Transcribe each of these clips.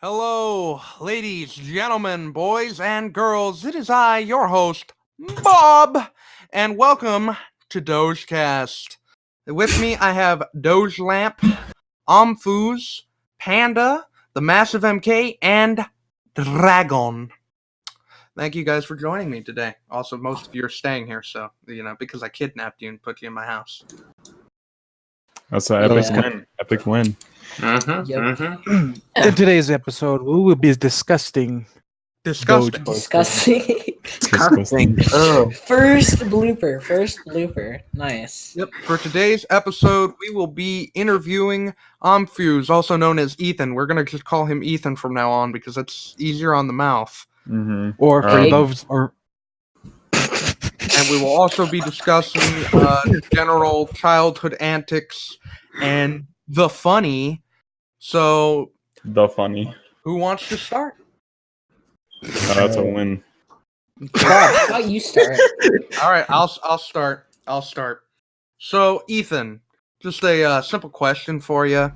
Hello, ladies, gentlemen, boys, and girls. It is I, your host, Bob, and welcome to Dogecast. With me, I have Doge Lamp, Omfooz, Panda, the Massive MK, and Dragon. Thank you guys for joining me today. Also, most of you are staying here, so, because I kidnapped you and put you in my house. That's an epic win. In today's episode, we will be discussing Disgusting. Disgusting. First blooper. Nice. Yep. For today's episode, we will be interviewing Omfooz, also known as Ethan. We're gonna just call him Ethan from now on because it's easier on the mouth. Mm-hmm. or for Right. those or And we will also be discussing general childhood antics and the funny. So, The funny. who wants to start? That's a win. Bob, how about you start? All right, I'll start. So, Ethan, just a simple question for you.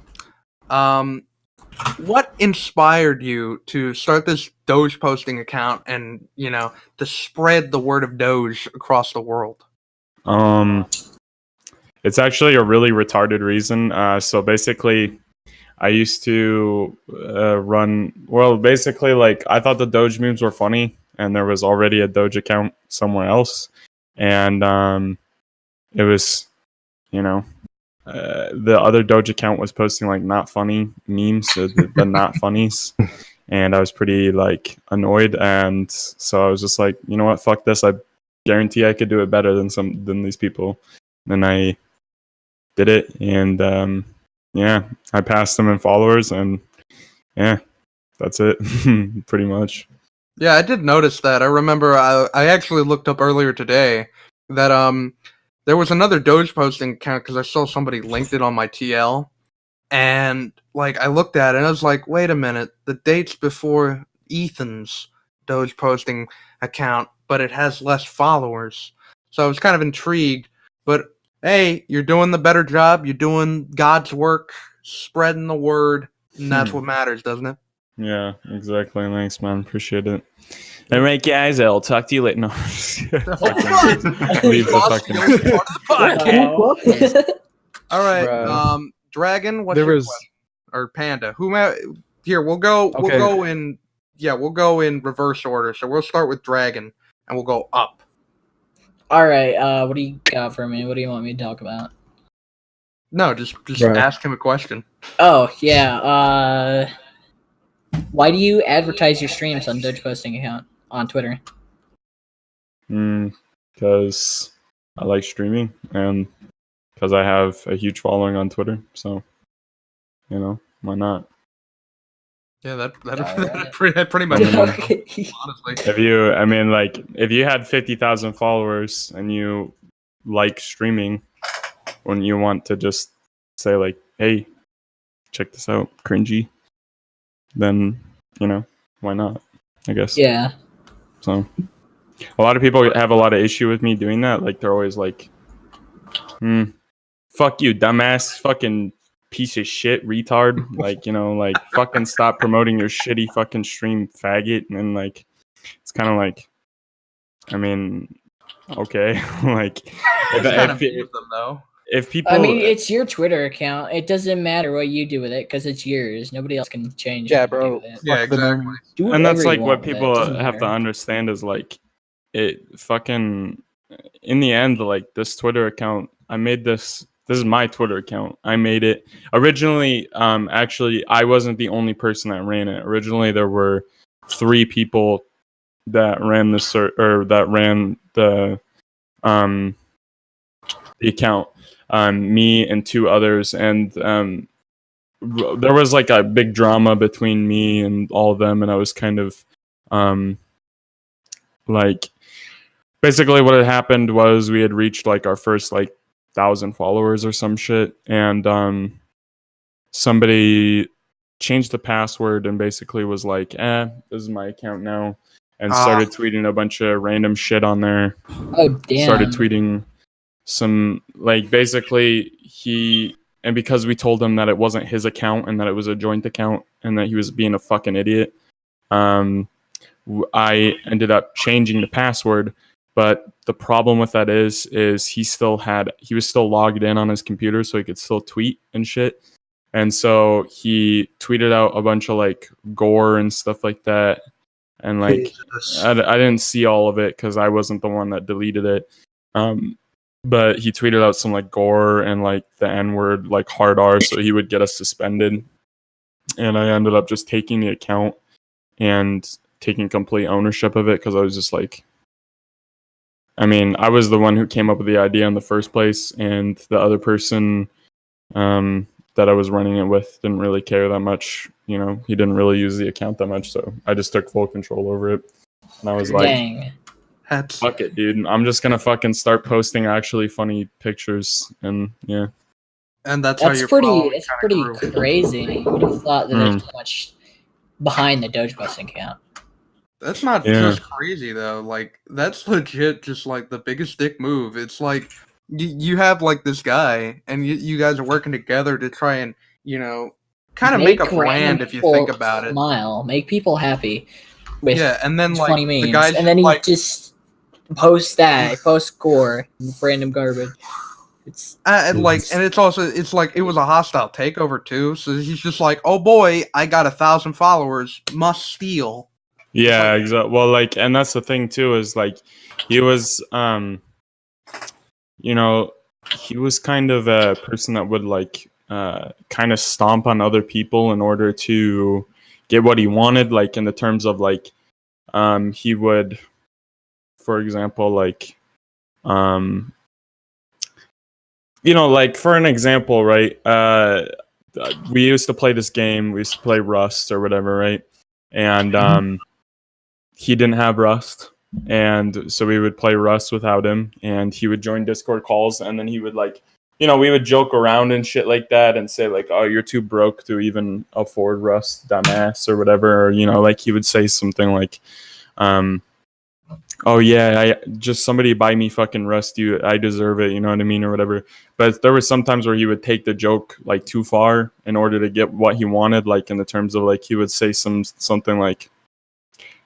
What inspired you to start this Doge posting account and, to spread the word of Doge across the world? It's actually a really retarded reason. So basically, I used to run. Well, basically, I thought the Doge memes were funny, and there was already a Doge account somewhere else, and it was, the other Doge account was posting not funny memes, the not funnies, and I was pretty annoyed, and so I was just like, you know what, fuck this. I guarantee I could do it better than these people. And I did it, and I passed them in followers, and that's it. Pretty much. Yeah, I did notice that. I remember I actually looked up earlier today that there was another Doge posting account because I saw somebody linked it on my TL, and I looked at it and I was like, wait a minute, the date's before Ethan's Doge posting account, but it has less followers. So I was kind of intrigued, but hey, you're doing the better job. You're doing God's work, spreading the word, and that's what matters, doesn't it? Yeah, exactly. Thanks, man. Appreciate it. All right, guys. I'll talk to you later. No. Leave the fucking. Wow. All right, Bruh. Dragon. What's There your was- question? Or Panda? Here, we'll go. Okay. We'll go in. Yeah, we'll go in reverse order. So we'll start with Dragon, and we'll go up. All right. What do you got for me? What do you want me to talk about? No, just Bruh. ask him a question. Oh yeah. Why do you advertise your streams on Doge posting account on Twitter? Because I like streaming, and because I have a huge following on Twitter. So, why not? Yeah, that Alright. pretty much. Okay. Honestly. If you had 50,000 followers and you like streaming, when you want to just say hey, check this out, cringy, then why not? I guess. Yeah. So a lot of people have a lot of issue with me doing that. They're always like, fuck you, dumbass, fucking piece of shit, retard. Fucking stop promoting your shitty fucking stream, faggot. And then it's kind of okay. If people, I mean, it's your Twitter account. It doesn't matter what you do with it because it's yours. Nobody else can change. Yeah, what you do bro. with it. Yeah, Fuck the exactly. norm. Do and that's whatever you what want with it. people Doesn't have to matter. understand is it fucking, in the end, this Twitter account, I made this is my Twitter account. I made it originally. Actually, I wasn't the only person that ran it. Originally, there were 3 people that ran the account. Me and 2 others, and there was a big drama between me and all of them, and I was kind of basically what had happened was we had reached our first 1,000 followers or some shit, and somebody changed the password and basically was like, this is my account now, and started tweeting a bunch of random shit on there. Oh damn. Started tweeting some basically he and because we told him that it wasn't his account and that it was a joint account and that he was being a fucking idiot, I ended up changing the password. But the problem with that is he was still logged in on his computer, so he could still tweet and shit. And so he tweeted out a bunch of like gore and stuff like that. And like, I didn't see all of it because I wasn't the one that deleted it. But he tweeted out some like gore and like the N-word, like hard R, so he would get us suspended. And I ended up just taking the account and taking complete ownership of it because I was just like, I mean, I was the one who came up with the idea in the first place, and the other person that I was running it with didn't really care that much. You know, he didn't really use the account that much, so I just took full control over it. And I was like, Dang. fuck it, dude. I'm just gonna fucking start posting actually funny pictures, and yeah. And that's how you're It's pretty crazy. You would have thought that there's so much behind the Doge posting account. That's not just crazy though. Like that's legit, just like the biggest dick move. It's like you have like this guy, and you guys are working together to try and kind of make a brand if you think about it. Smile, make people happy. With and then like funny memes, the guys, and then he just post gore, random garbage. It's and it's like it was a hostile takeover too. So he's just like, oh boy, I got 1,000 followers, must steal. Yeah, exactly. Well, like, and that's the thing too, is like he was, he was kind of a person that would like, kind of stomp on other people in order to get what he wanted. Like in the terms of like, he would, for example, like, like for an example, right? We used to play this game. We used to play Rust or whatever, right? And he didn't have Rust, and so we would play Rust without him, and he would join Discord calls, and then he would like, we would joke around and shit like that and say like, oh, you're too broke to even afford Rust, dumbass, or whatever, or like he would say something like, oh yeah, I just somebody buy me fucking Rust, I deserve it, you know what I mean, or whatever. But there were some times where he would take the joke like too far in order to get what he wanted, like in the terms of like he would say something like,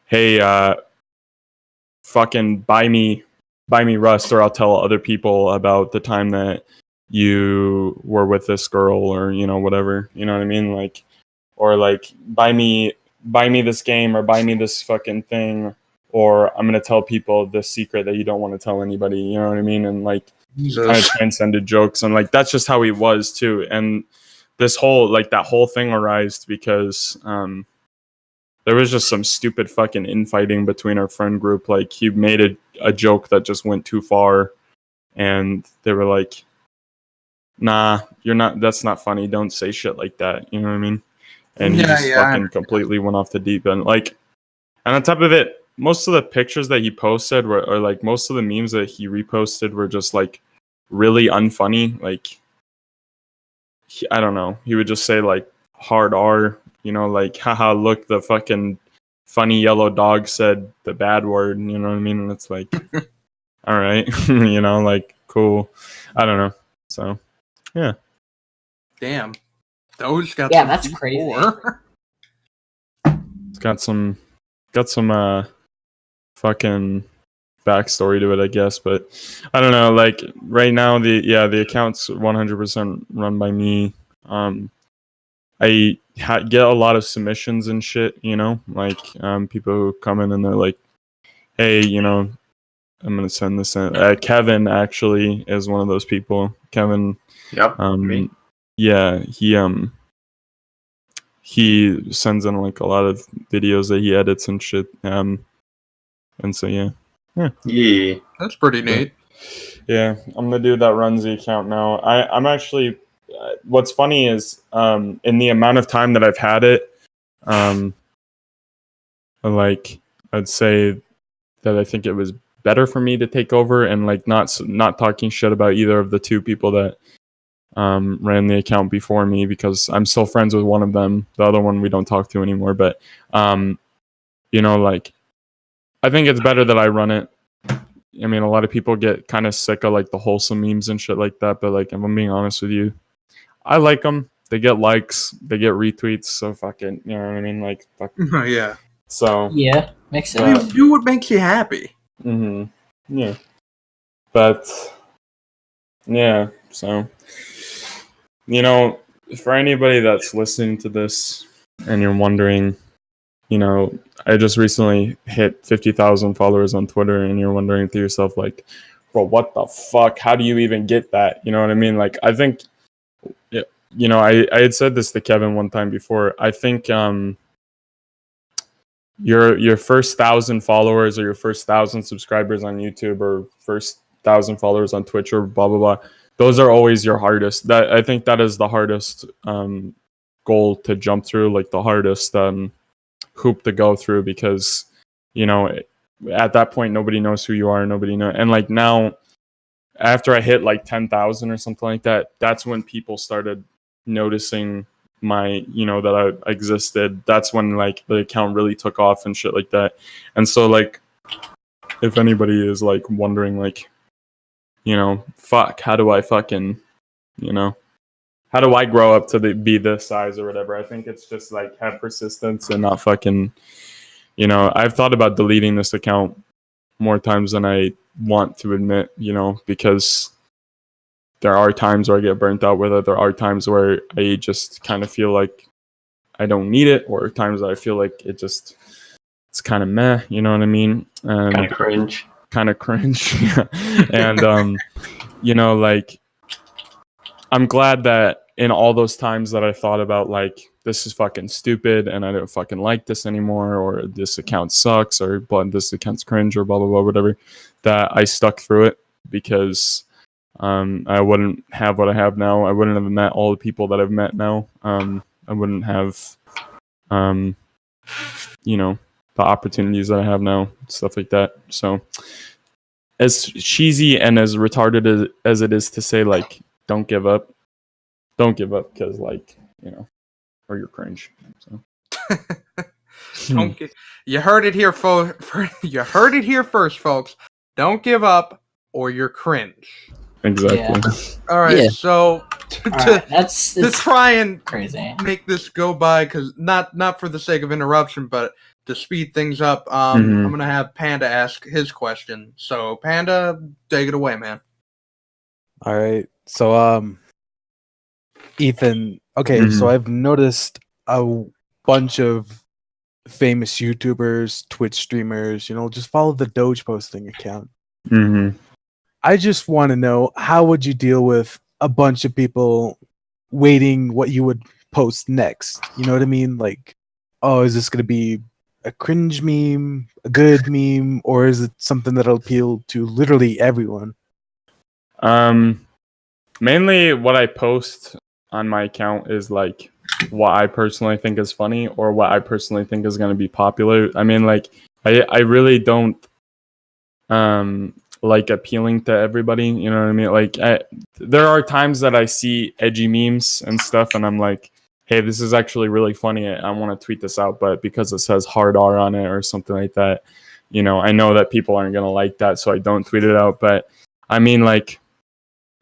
hey, fucking buy me Rust, or I'll tell other people about the time that you were with this girl, or whatever, you know what I mean, like, or like buy me this game, or buy me this fucking thing, or I'm gonna tell people this secret that you don't want to tell anybody, you know what I mean, and like kind of transcended jokes, and like that's just how he was too. And this whole that whole thing arose because there was just some stupid fucking infighting between our friend group. Like he made a joke that just went too far, and they were like, nah, that's not funny, don't say shit like that, you know what I mean? And he just fucking completely went off the deep end. Like, and on top of it, most of the pictures that he posted or like most of the memes that he reposted were just like really unfunny. Like, I don't know, he would just say like hard R, like, haha, look, the fucking funny yellow dog said the bad word, you know what I mean? And it's like, all right, like, cool. I don't know. So, yeah. Damn. Those got that's crazy. It's got some fucking backstory to it, I guess, but I don't know. Like right now, the account's 100% run by me. I get a lot of submissions and shit, like people who come in and they're like, hey, I'm gonna send this in. Kevin actually is one of those people. Kevin, yep, me. Yeah, he sends in like a lot of videos that he edits and shit. And so yeah, that's pretty neat. Yeah, I'm the dude that runs the account now. I'm actually. What's funny is in the amount of time that I've had it, like I'd say that I think it was better for me to take over and like not talking shit about either of the two people that ran the account before me, because I'm still friends with one of them. The other one we don't talk to anymore. But like I think it's better that I run it. I mean, a lot of people get kind of sick of like the wholesome memes and shit like that. But like, if I'm being honest with you, I like them. They get likes, they get retweets. So fucking, you know what I mean? Like, fuck. Yeah. So Yeah, makes I sense. mean, do what makes you happy. yeah, but yeah. So for anybody that's listening to this and you're wondering, I just recently hit 50,000 followers on Twitter, and you're wondering to yourself, like, bro, what the fuck? How do you even get that? You know what I mean? Like, I think, I had said this to Kevin one time before. I think your first 1,000 followers or your first 1,000 subscribers on YouTube or first 1,000 followers on Twitch or blah blah blah, those are always your hardest. That I think that is the hardest goal to jump through, like the hardest hoop to go through, because at that point nobody knows who you are, nobody know. And like now, after I hit like 10,000 or something like that, that's when people started noticing my that I existed. That's when like the account really took off and shit like that. And so like, if anybody is like wondering, like, fuck, how do I fucking how do I grow up to be this size or whatever, I think it's just like have persistence and not fucking I've thought about deleting this account more times than I want to admit, because there are times where I get burnt out with it. There are times where I just kind of feel like I don't need it, or times that I feel like it's kind of meh, you know what I mean? Kind of cringe. Yeah. And like, I'm glad that in all those times that I thought about like, this is fucking stupid and I don't fucking like this anymore, or this account sucks, or this account's cringe, or blah blah blah, whatever, that I stuck through it, because I wouldn't have what I have now. I wouldn't have met all the people that I've met now. I wouldn't have the opportunities that I have now, stuff like that. So as cheesy and as retarded as it is to say, like, don't give up, because like, or you're cringe. So Don't get, you heard it here, you heard it here first, folks. Don't give up, or you're cringe. Exactly. Yeah. All right. Yeah. So That's to try and crazy. make this go by, because not for the sake of interruption, but to speed things up, Mhm. I'm gonna have Panda ask his question. So Panda, take it away, man. All right. So Ethan, okay, so I've noticed a bunch of famous YouTubers, Twitch streamers, just follow the Doge posting account. I just want to know, how would you deal with a bunch of people waiting what you would post next? You know what I mean? Like, oh, is this going to be a cringe meme, a good meme, or is it something that'll appeal to literally everyone? Mainly what I post on my account is like what I personally think is funny, or what I personally think is going to be popular. I mean, like, I really don't like appealing to everybody, you know what I mean? Like, there are times that I see edgy memes and stuff, and I'm like, hey, this is actually really funny, I want to tweet this out, but because it says hard R on it or something like that, I know that people aren't going to like that, so I don't tweet it out. But I mean, like,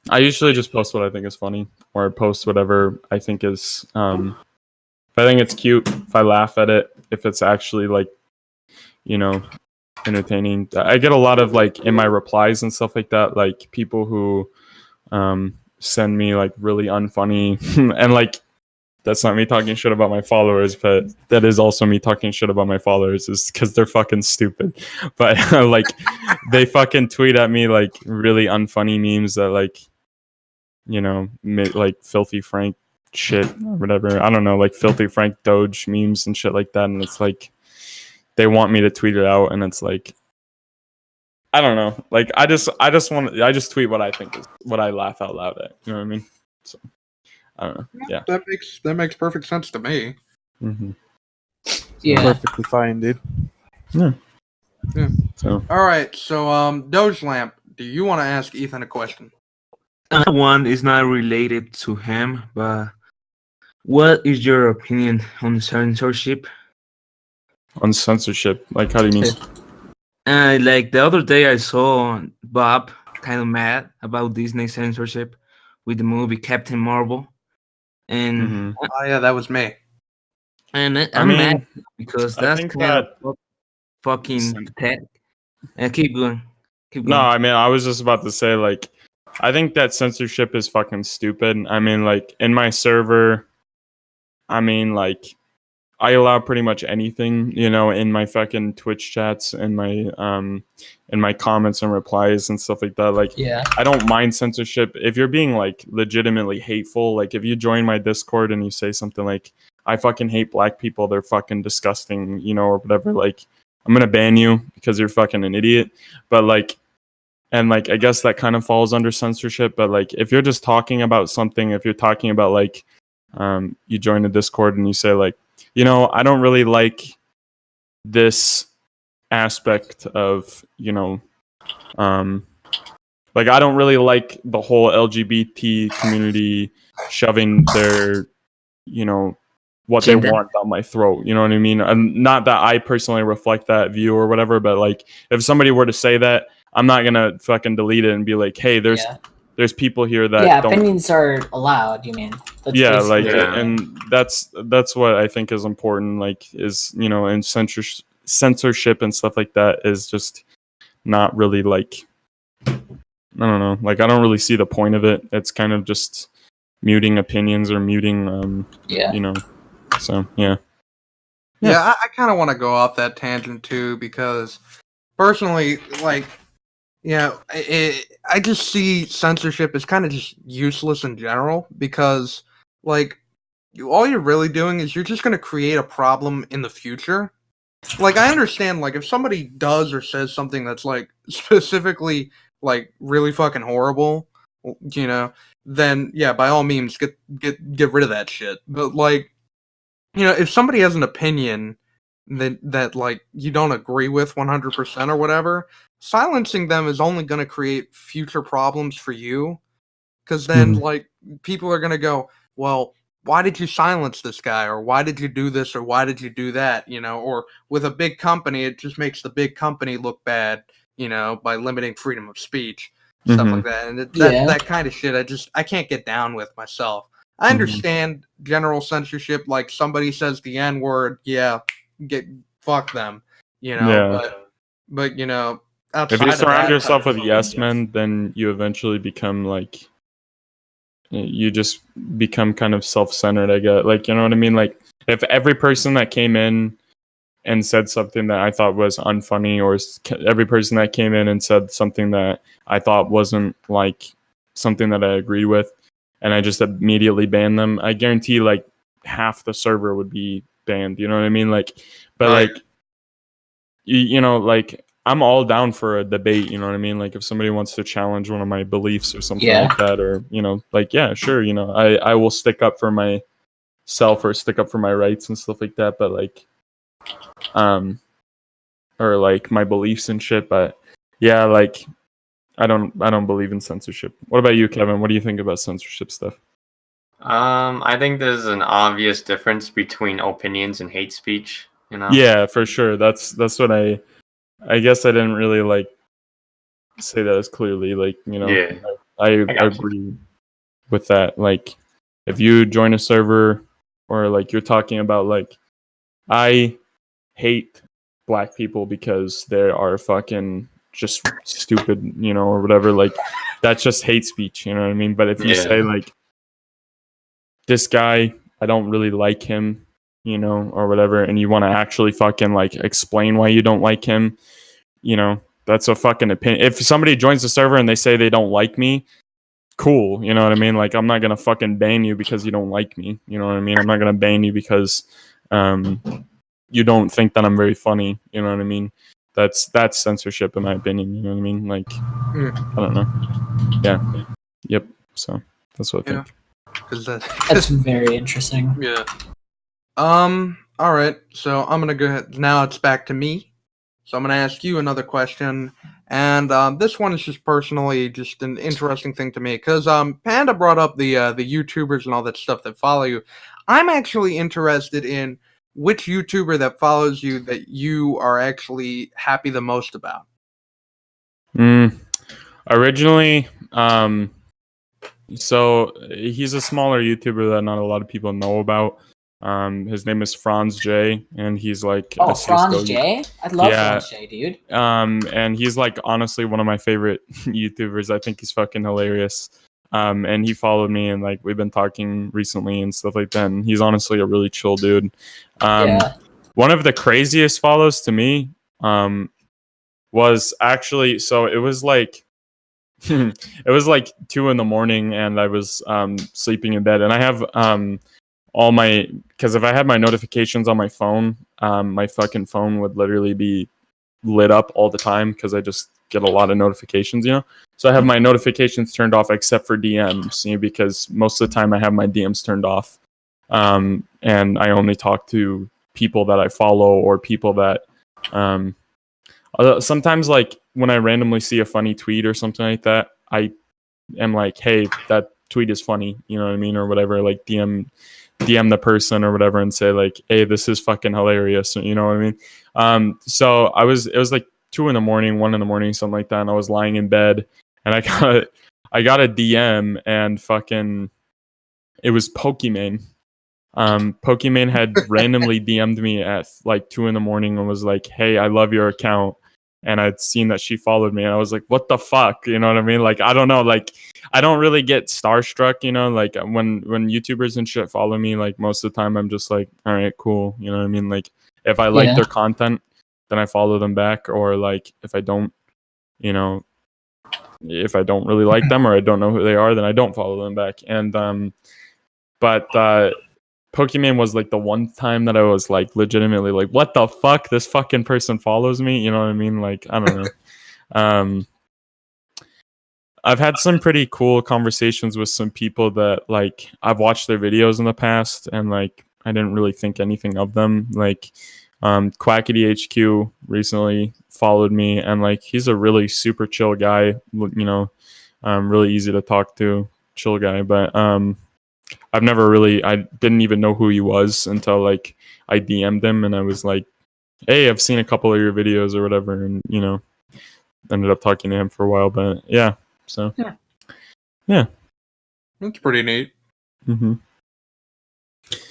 I usually just post what I think is funny, or post whatever I think is if I think it's cute, if I laugh at it, if it's actually like, entertaining. I get a lot of, like, in my replies and stuff like that, like people who send me like really unfunny and like, that's not me talking shit about my followers, but that is also me talking shit about my followers, is because they're fucking stupid. But like, they fucking tweet at me like really unfunny memes that, like, like Filthy Frank shit or whatever. I don't know, like Filthy Frank Doge memes and shit like that. And it's like, they want me to tweet it out, and it's like, I don't know. Like, I just tweet what I think is what I laugh out loud at. You know what I mean? So I don't know. Yeah. That makes perfect sense to me. Yeah. Perfectly fine, dude. Yeah. So all right. So Doge Lamp, do you want to ask Ethan a question? One is not related to him, but what is your opinion on censorship? On censorship, like, how do you mean? Like the other day, I saw Bob kind of mad about Disney censorship with the movie Captain Marvel. and Mhm. Oh yeah, that was me. and I I'm mad mean, because I that's think kind that of fucking cen- pathetic. Keep going, keep no, going. I mean, I was just about to say, like, I think that censorship is fucking stupid. I mean, like, in my server, I mean, like, I allow pretty much anything, you know, in my fucking Twitch chats and in my comments and replies and stuff like that. Like, Yeah. I don't mind censorship. If you're being like legitimately hateful, like if you join my Discord and you say something like, I fucking hate black people, they're fucking disgusting, you know, or whatever, like, I'm gonna ban you because you're fucking an idiot. But like, and like, I guess that kind of falls under censorship. But like, if you're just talking about something, if you're talking about like, you join the Discord and you say like, you know, I don't really like this aspect of, you know, like I don't really like the whole LGBT community shoving their, you know, what they Gender. want down my throat. You know what I mean? And not that I personally reflect that view or whatever, but like if somebody were to say that, I'm not gonna fucking delete it and be like, hey, there's people here that Yeah, don't. opinions are allowed. You mean? That's Yeah, like, basically it. and that's what I think is important. Like, is, you know, and censorship and stuff like that is just not really like, I don't know. Like, I don't really see the point of it. It's kind of just muting opinions or muting, Yeah. you know. So yeah. Yeah, I kind of want to go off that tangent too because personally, like, yeah, I just see censorship as kind of just useless in general because, like, all you're really doing is you're just going to create a problem in the future. Like, I understand, like, if somebody does or says something that's, like, specifically, like, really fucking horrible, you know, then, yeah, by all means, get rid of that shit. But, like, you know, if somebody has an opinion that like you don't agree with 100% or whatever, silencing them is only going to create future problems for you because then like people are going to go, well, why did you silence this guy, or why did you do this, or why did you do that, you know? Or with a big company, it just makes the big company look bad, you know, by limiting freedom of speech, stuff like that. And Yeah. that kind of shit I can't get down with myself. I understand general censorship, like somebody says the N word, yeah, fuck them, you know. Yeah. But you know, If you outside of surround that, yourself with yes men, then you eventually become like, you just become kind of self-centered, I guess. Like, you know what I mean? Like, if every person that came in and said something that I thought was unfunny, or every person that came in and said something that I thought wasn't like something that I agreed with, and I just immediately banned them, I guarantee like half the server would be banned. You know what I mean? Like, but Right. like, you know, like, I'm all down for a debate, you know what I mean? Like, if somebody wants to challenge one of my beliefs or something Yeah. like that, or, you know, like, yeah, sure, you know, I will stick up for myself or stick up for my rights and stuff like that, but like, or like my beliefs and shit. But yeah, like, I don't believe in censorship. What about you, Kevin? What do you think about censorship stuff? I think there's an obvious difference between opinions and hate speech. You know. Yeah, for sure. That's what I guess I didn't really like say that as clearly. Like, you know, Yeah. I I got you. agree with that. Like, if you join a server or like you're talking about like, I hate black people because they are fucking just stupid, you know, or whatever, like, that's just hate speech, you know what I mean? But if you say Yeah. like, this guy, I don't really like him, you know, or whatever, and you want to actually fucking like explain why you don't like him, you know, that's a fucking opinion. If somebody joins the server and they say they don't like me, cool, you know what I mean? Like, I'm not gonna fucking ban you because you don't like me, you know what I mean? I'm not gonna ban you because you don't think that I'm very funny, you know what I mean? That's censorship in my opinion, you know what I mean? Like, I don't know. Yeah. Yep. So that's what I yeah, think. because That's very interesting. yeah. All right. So I'm gonna go ahead. Now it's back to me. So I'm gonna ask you another question, and this one is just personally just an interesting thing to me because Panda brought up the YouTubers and all that stuff that follow you. I'm actually interested in which YouTuber that follows you that you are actually happy the most about. Originally, So he's a smaller YouTuber that not a lot of people know about. His name is Franz J, and he's like Oh, a Franz CS:GO J? I love Yeah. Franz J, dude. And he's like honestly one of my favorite YouTubers. I think he's fucking hilarious. And he followed me, and like we've been talking recently and stuff like that. And he's honestly a really chill dude. Yeah. One of the craziest follows to me was actually, so it was like it was like 2 a.m, and I was sleeping in bed, and I have all my, because if I had my notifications on my phone, my fucking phone would literally be lit up all the time because I just get a lot of notifications, you know. So I have my notifications turned off except for DMs, you know, because most of the time I have my DMs turned off, and I only talk to people that I follow or people that sometimes, like when I randomly see a funny tweet or something like that, I am like, hey, that tweet is funny, you know what I mean, or whatever, like DM the person or whatever and say like, hey, this is fucking hilarious, you know what I mean. So it was like 2 a.m, 1 a.m, something like that, and I was lying in bed, and I got a DM, and fucking it was Pokimane. Pokimane had randomly DM'd me at like 2 a.m. and was like, hey, I love your account. And I'd seen that she followed me, and I was like, what the fuck? You know what I mean? Like, I don't know. Like, I don't really get starstruck, you know? Like, when YouTubers and shit follow me, like, most of the time I'm just like, all right, cool. You know what I mean? Like, if I like their content, then I follow them back. Or, like, if I don't, you know, if I don't really like them or I don't know who they are, then I don't follow them back. And, but Pokemon was like the one time that I was like legitimately like, what the fuck? This fucking person follows me. You know what I mean? Like, I don't know. I've had some pretty cool conversations with some people that like I've watched their videos in the past, and like I didn't really think anything of them. Like Quackity HQ recently followed me, and like he's a really super chill guy, you know, really easy to talk to, chill guy. But I didn't even know who he was until like I DM'd him, and I was like, hey, I've seen a couple of your videos or whatever, and you know, ended up talking to him for a while. But yeah, so yeah. That's pretty neat. Mm-hmm.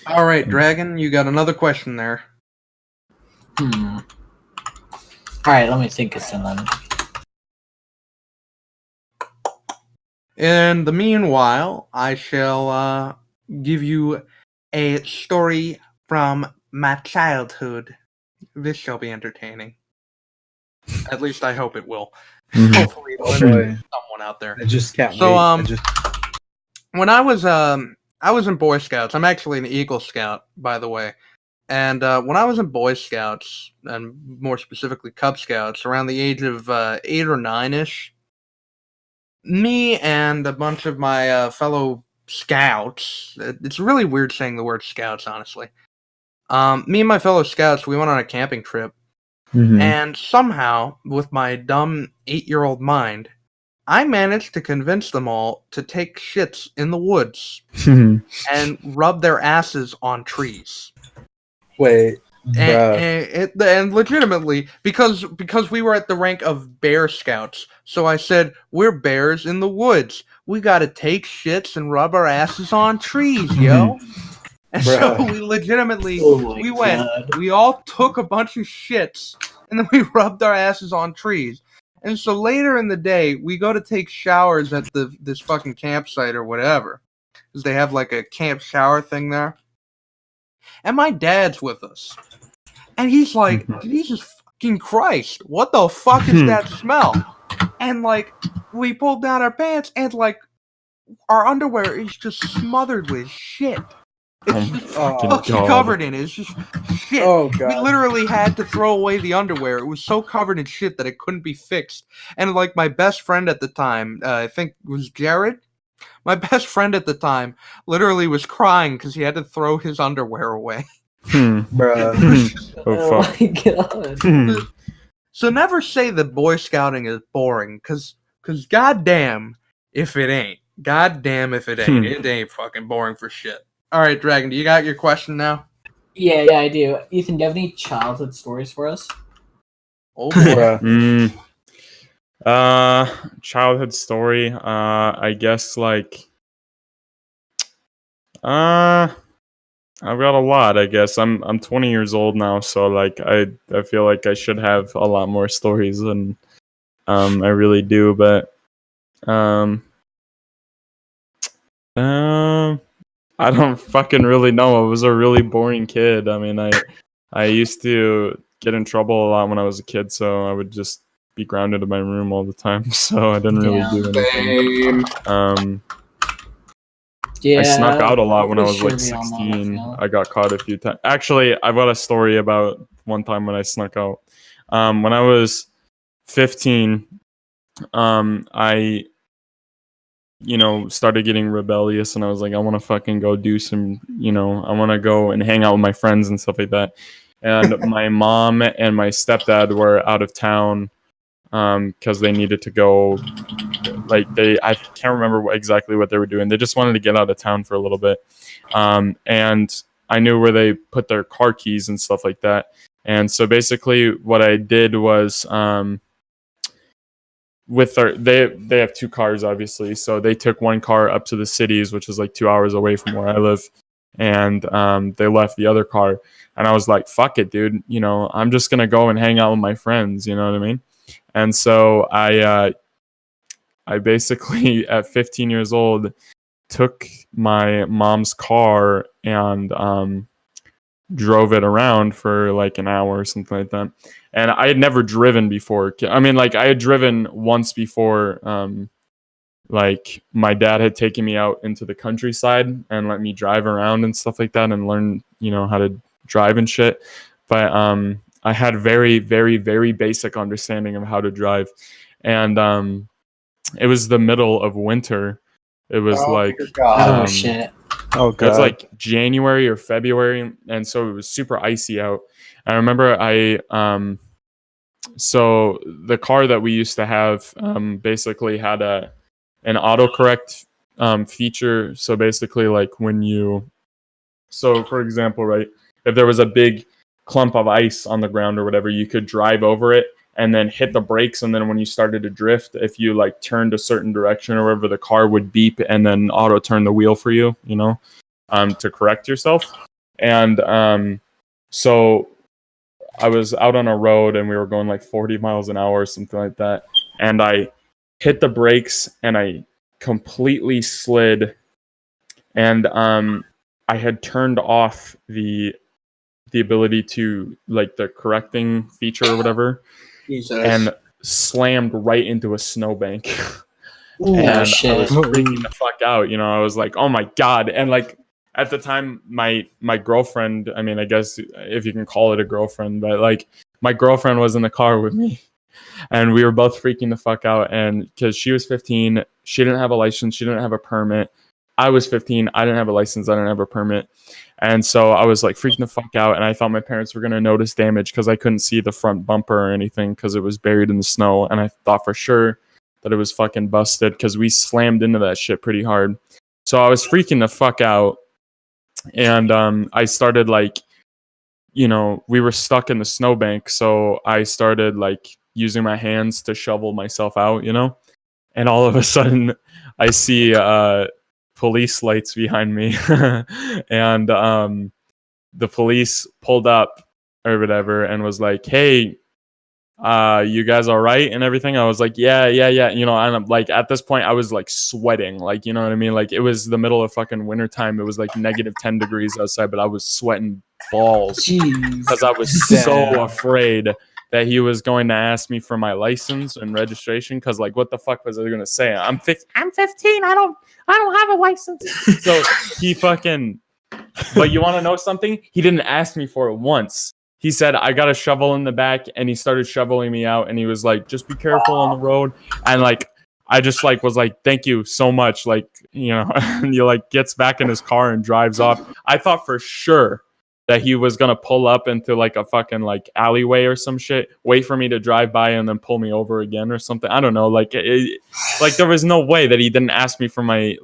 All right, Dragon, you got another question there. All right, let me think of some. In the meanwhile, I shall give you a story from my childhood. This shall be entertaining. At least I hope it will. Mhm. Hopefully it'll entertain someone out there. I just can't So, wait. when I was in Boy Scouts. I'm actually an Eagle Scout, by the way. And when I was in Boy Scouts, and more specifically Cub Scouts, around the age of 8 or 9-ish, me and a bunch of my fellow scouts, it's really weird saying the word scouts, honestly. Me and my fellow scouts, we went on a camping trip, and somehow, with my dumb 8-year-old mind, I managed to convince them all to take shits in the woods and rub their asses on trees. Wait, And legitimately, because we were at the rank of Bear Scouts, so I said, we're bears in the woods. We gotta take shits and rub our asses on trees, yo. And so we legitimately, we went, we all took a bunch of shits, and then we rubbed our asses on trees. And so later in the day, we go to take showers at this fucking campsite or whatever, because they have like a camp shower thing there. And my dad's with us. And he's like, Jesus fucking Christ, what the fuck is that smell? And like, we pulled down our pants, and like, our underwear is just smothered with shit. It's just fucking covered in it. It's just shit. Oh, God. We literally had to throw away the underwear. It was so covered in shit that it couldn't be fixed. And like, my best friend at the time, I think it was Jared. My best friend at the time literally was crying because he had to throw his underwear away. Oh fuck. My god. So never say that Boy Scouting is boring, cause goddamn if it ain't. Goddamn if it ain't. It ain't fucking boring for shit. Alright, Dragon, do you got your question now? Yeah, I do. Ethan, do you have any childhood stories for us? Oh boy. Childhood story. I guess like I've got a lot, I guess. I'm 20 years old now, so like I feel like I should have a lot more stories than I really do, but um I don't fucking really know. I was a really boring kid. I mean, I used to get in trouble a lot when I was a kid, so I would just be grounded in my room all the time. So I didn't really do anything. Yeah, I snuck out a lot when I we was like should be on that, I 16. feel. I got caught a few times. Actually, I've got a story about one time when I snuck out. When I was 15, I started getting rebellious, and I was like, I want to fucking go do some, I want to go and hang out with my friends and stuff like that. And my mom and my stepdad were out of town because they needed to go. Like I can't remember exactly what they were doing. They just wanted to get out of town for a little bit, and I knew where they put their car keys and stuff like that. And so basically, what I did was, they have two cars, obviously. So they took one car up to the cities, which is like 2 hours away from where I live, and they left the other car. And I was like, "Fuck it, dude. I'm just gonna go and hang out with my friends." You know what I mean? And so I basically, at 15 years old, took my mom's car and drove it around for like an hour or something like that. And I had never driven before. I mean, like I had driven once before. Like my dad had taken me out into the countryside and let me drive around and stuff like that and learn, how to drive and shit. But I had very, very, very basic understanding of how to drive. And it was the middle of winter. It was Oh shit. Oh it's god. like January or February, and so it was super icy out. I remember so the car that we used to have basically had an autocorrect feature. So basically, like for example, right, if there was a big clump of ice on the ground or whatever, you could drive over it and then hit the brakes, and then when you started to drift, if you like turned a certain direction or whatever, the car would beep and then auto turn the wheel for you, to correct yourself. And so I was out on a road and we were going like 40 miles an hour or something like that, and I hit the brakes and I completely slid, and I had turned off the ability to like the correcting feature or whatever, and slammed right into a snowbank. And I was freaking the fuck out. I was like, oh my god. And like at the time, my girlfriend, I mean, I guess if you can call it a girlfriend, but like my girlfriend was in the car with me, and we were both freaking the fuck out. And because she was 15, she didn't have a license, she didn't have a permit. I was 15, I didn't have a license, I didn't have a permit. And so I was like freaking the fuck out, and I thought my parents were going to notice damage because I couldn't see the front bumper or anything because it was buried in the snow. And I thought for sure that it was fucking busted because we slammed into that shit pretty hard. So I was freaking the fuck out. And I started like, we were stuck in the snowbank. So I started like using my hands to shovel myself out, and all of a sudden I see police lights behind me. And the police pulled up or whatever and was like, hey, you guys all right and everything? I was like, yeah. And I'm like, at this point I was like sweating, like, you know what I mean? Like it was the middle of fucking winter time. It was like negative 10 degrees outside, but I was sweating balls because I was so afraid that he was going to ask me for my license and registration. Because like, what the fuck was I going to say? I'm 15. I don't have a license. So he fucking. But you want to know something? He didn't ask me for it once. He said, I got a shovel in the back, and he started shoveling me out, and he was like, just be careful on the road. And like, I just like was like, thank you so much. Like, and he like gets back in his car and drives off. I thought for sure that he was going to pull up into like a fucking like alleyway or some shit, wait for me to drive by and then pull me over again or something. I don't know. Like, like there was no way that he didn't ask me for my,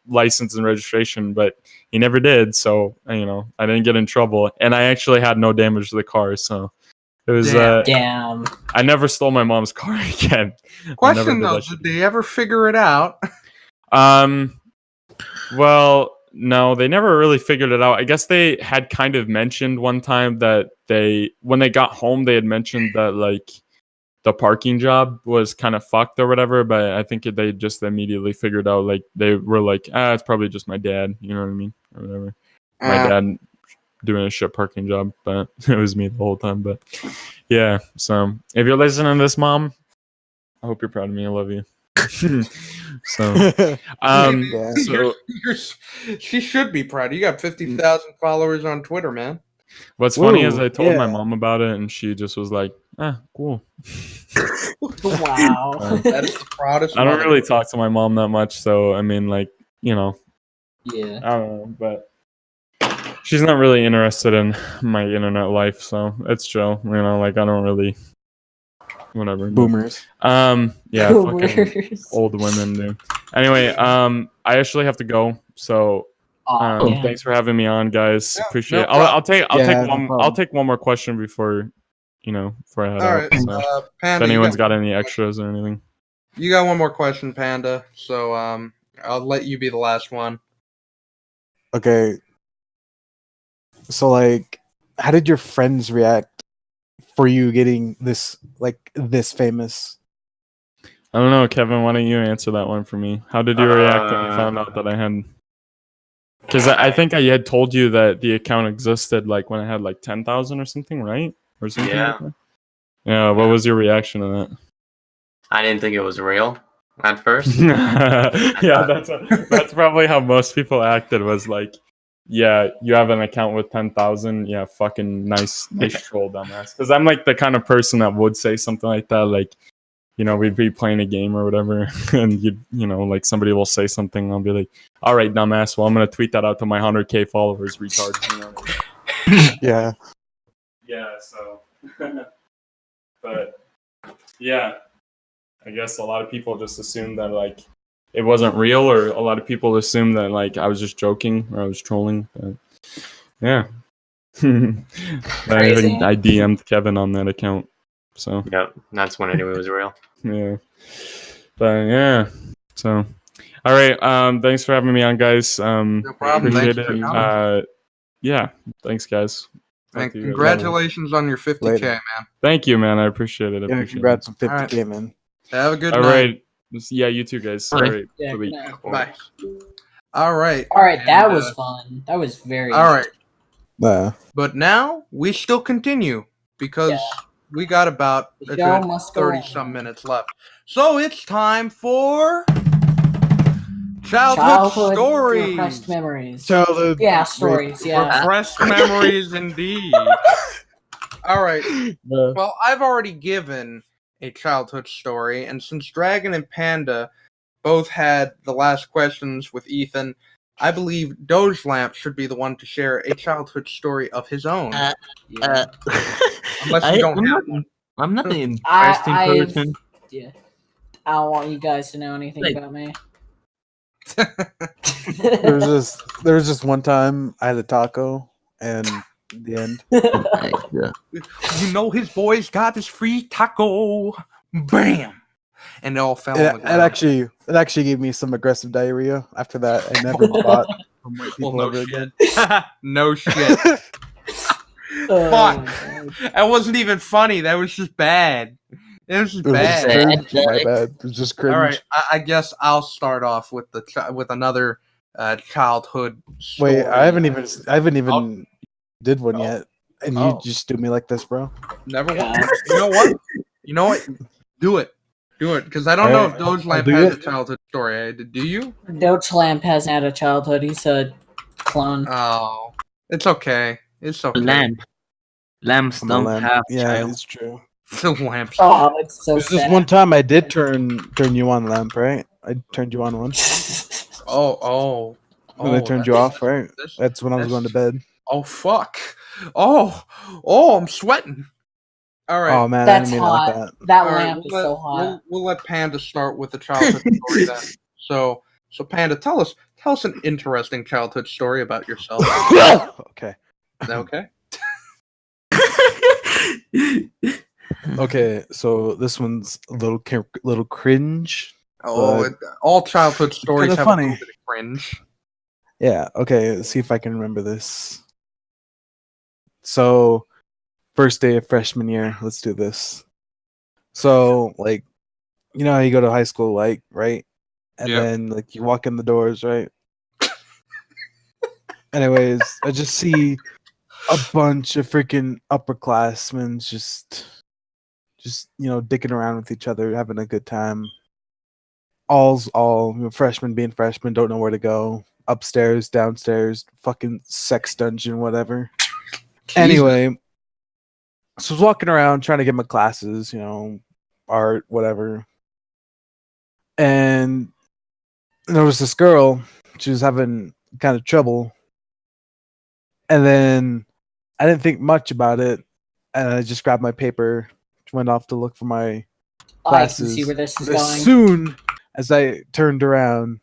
license and registration, but he never did. So, I didn't get in trouble, and I actually had no damage to the car. So it was, damn. I never stole my mom's car again. Question though, did they ever figure it out? Well, no, they never really figured it out. I guess they had kind of mentioned one time that when they got home, they had mentioned that like the parking job was kind of fucked or whatever. But I think they just immediately figured out, like they were like, it's probably just my dad. You know what I mean, or whatever. My dad doing a shit parking job, but it was me the whole time. But yeah, so if you're listening to this, Mom, I hope you're proud of me. I love you. So, Yeah. so she should be proud. You got 50,000 followers on Twitter, man. what's funny is Woo, I told my yeah. mom about it, and she just was like, cool. Wow. That is the proudest. I don't mother. really talk to my mom that much, so I mean, like, you know, Yeah. I don't know, but she's not really interested in my internet life, so it's chill. You know, like I don't really, whatever. but- Boomers. Yeah, fucking Boomers. old women, dude. Anyway, I actually have to go, so Aw, thanks for having me on, guys. Yeah, Appreciate no it. I'll take Yeah, no one. problem. I'll take one more question before I head All out. right, So if Panda. anyone's got any extras or anything. You got one more question, Panda. So I'll let you be the last one. Okay. So like, how did your friends react for you getting this famous? I don't know, Kevin. Why don't you answer that one for me? How did you react when you found out that I had? Because I think I had told you that the account existed like when I had like 10,000 or something, right? Or something. Yeah. Like that? Yeah. What was your reaction to that? I didn't think it was real at first. Yeah, that's probably how most people acted. Was like, yeah, you have an account with 10,000. Yeah, fucking nice troll, dumbass. Because I'm like the kind of person that would say something like that. Like, we'd be playing a game or whatever, and like somebody will say something. I'll be like, all right, dumbass. Well, I'm gonna tweet that out to my 100K followers, retard. You know what I mean? Yeah. Yeah. So, but yeah. I guess a lot of people just assumed that like it wasn't real, or a lot of people assumed that like I was just joking or I was trolling. But yeah, I DM'd Kevin on that account. So Yep, that's when I knew it was real. yeah, but yeah. So all right, thanks for having me on, guys. No problem. Appreciate Thanks for it. coming. Yeah, thanks, guys. And Talk to you guys congratulations on your 50K, Later. man. Thank you, man. I appreciate it. I Yeah, appreciate congrats on All right. 50K, man. Have a good it. All night. right. Yeah, you too, guys. All right. Yeah, Good week. good night. Bye. All right. All right, that And, was fun. That was very. All right. Yeah. But now we still continue because Yeah. we got about The a show good must go 30 on. some minutes left. So it's time for childhood stories. Repressed memories. Childhood. Yeah, stories. Yeah. Repressed memories indeed. All right. Well, I've already given a childhood story, and since Dragon and Panda both had the last questions with Ethan, I believe Doge Lamp should be the one to share a childhood story of his own. Yeah. Unless you don't have one. I'm not an interesting I've- person. Yeah. I don't want you guys to know anything Like- about me. There was just one time I had a taco, and in the end. You know his boys got this free taco. Bam! And they all fell on the It ground. actually gave me some aggressive diarrhea. After that, I never bought from white people Well, ever no again. shit. No shit. Oh, Fuck. God. That wasn't even funny. That was just bad. It was just It was bad. just cringe. My bad. It was just cringe. All right, I guess I'll start off with with another childhood story. Wait, I haven't even did one Oh. yet, and Oh. you just do me like this, bro. Never Yeah. mind. You know what? Do it, because I don't know if Doge Lamp do has it. a childhood story. Do you? Doge Lamp hasn't had a childhood. He's a clone. Oh, it's okay. It's okay. Lamps I'm a don't lamb. have Yeah, child. it's true. The lamp. Oh, it's so There's this sad. one time I did turn you on, lamp, right? I turned you on once, Oh. and I turned you that's- off, right? that's- That's when I was going to bed. Oh fuck. Oh, I'm sweating. All right. Oh man, That's I didn't mean it like hot. that. That All right, lamp is so hot. We'll let Panda start with the childhood story then. So Panda, tell us an interesting childhood story about yourself. Okay. Is that okay? Okay, so this one's a little cringe. Oh, all childhood stories kinda have funny. a little bit of cringe. Yeah. Okay. Let's see if I can remember this. So, first day of freshman year. Let's do this. So, like, you know how you go to high school, like, right? And Yep. then, like, you walk in the doors, right? Anyways, I just see a bunch of freaking upperclassmen just dicking around with each other, having a good time. All's all, freshmen being freshmen, don't know where to go. Upstairs, downstairs, fucking sex dungeon, whatever. Anyway, so I was walking around trying to get my classes, art, whatever. And there was this girl, she was having kind of trouble. And then I didn't think much about it. And I just grabbed my paper, went off to look for my I can classes. see where this is As going. soon as I turned around,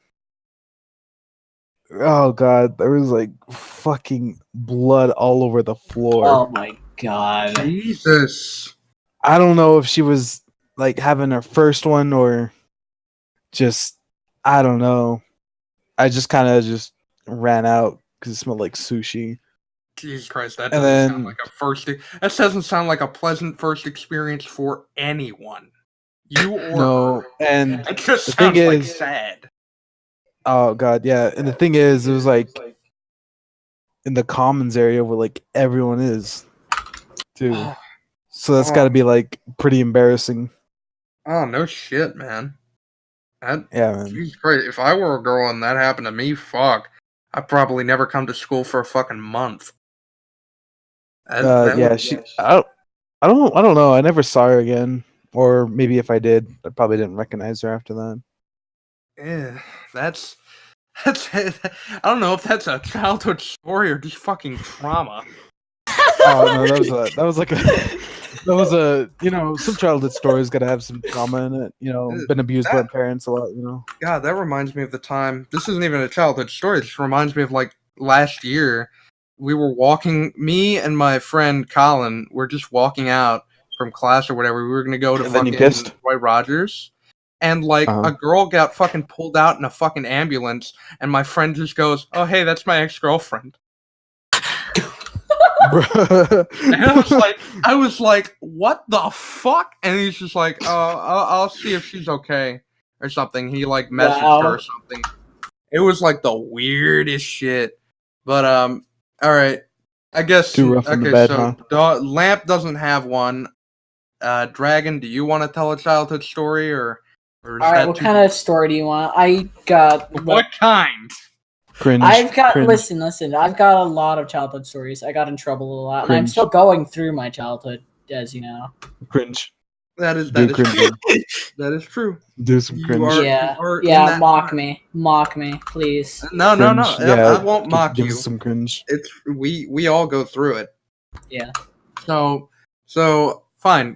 oh god, there was like fucking blood all over the floor. Oh my god. Jesus. I don't know if she was like having her first one or just, I don't know. I just kind of just ran out because it smelled like sushi. Jesus Christ, that And doesn't sound then- like a first. That doesn't sound like a pleasant first experience for anyone. You or No, her. and It just the thing sounds like is- sad. oh god, yeah. And the thing is, it was like in the commons area where like everyone is, too. So that's got to be like pretty embarrassing. Oh no shit, man. That Yeah, man. Jesus Christ. If I were a girl and that happened to me, fuck. I'd probably never come to school for a fucking month. That Yeah, would- she. I don't know. I never saw her again, or maybe if I did, I probably didn't recognize her after that. Yeah, that's. I don't know if that's a childhood story or just fucking trauma. Oh no, that was a some childhood stories got to have some trauma in it. Been abused by parents a lot. God, that reminds me of the time. This isn't even a childhood story. This reminds me of like last year. We were walking. Me and my friend Colin were just walking out from class or whatever. We were gonna go to And then you fucking kissed? Roy Rogers, and like Uh-huh. a girl got fucking pulled out in a fucking ambulance, and my friend just goes, "Oh hey, that's my ex-girlfriend." And I was like, what the fuck? And he's just like, I'll see if she's okay or something. He like messaged her or something. It was like the weirdest shit. But all right. I guess Too rough in the bed, huh? Lamp doesn't have one. Dragon, do you want to tell a childhood story or is All right, that what too kind of story do you want? I got. What kind? Cringe. I've got. cringe. Listen. I've got a lot of childhood stories. I got in trouble a lot, and I'm Cringe. still going through my childhood, as you know. Cringe. That is Do true. cringe. That is true. Do some You cringe. are- Yeah, in yeah. that Mock part. me, please. No. Cringe. I won't mock give you. us some cringe. It's we all go through it. Yeah. So fine.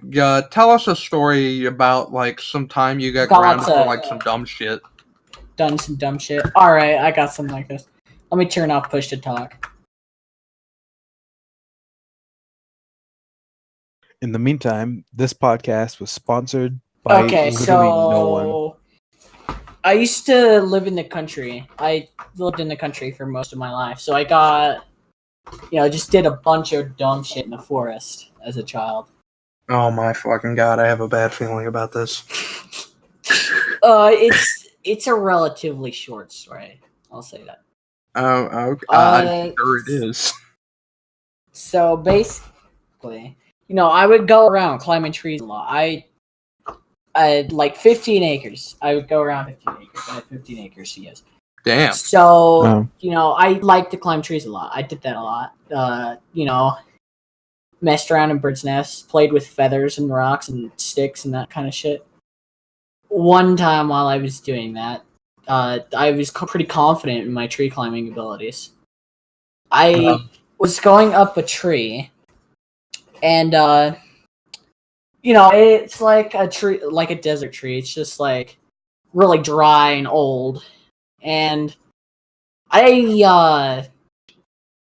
Tell us a story about like some time you got Got grounded lots for of- like some dumb shit. Done some dumb shit. All right, I got something like this. Let me turn off push to talk. In the meantime, this podcast was sponsored by Okay, literally no one. so I used to live in the country. I lived in the country for most of my life, so I got, just did a bunch of dumb shit in the forest as a child. Oh my fucking god! I have a bad feeling about this. It's a relatively short story. I'll say that. Oh, okay. I'm sure it is. So basically, I would go around climbing trees a lot. I had like 15 acres. I would go around 15 acres. I had 15 acres, yes. Damn. So, I like to climb trees a lot. I did that a lot. Messed around in birds' nests, played with feathers and rocks and sticks and that kind of shit. One time while I was doing that, I was pretty confident in my tree climbing abilities. I was going up a tree, and it's like a tree, like a desert tree. It's just like really dry and old, and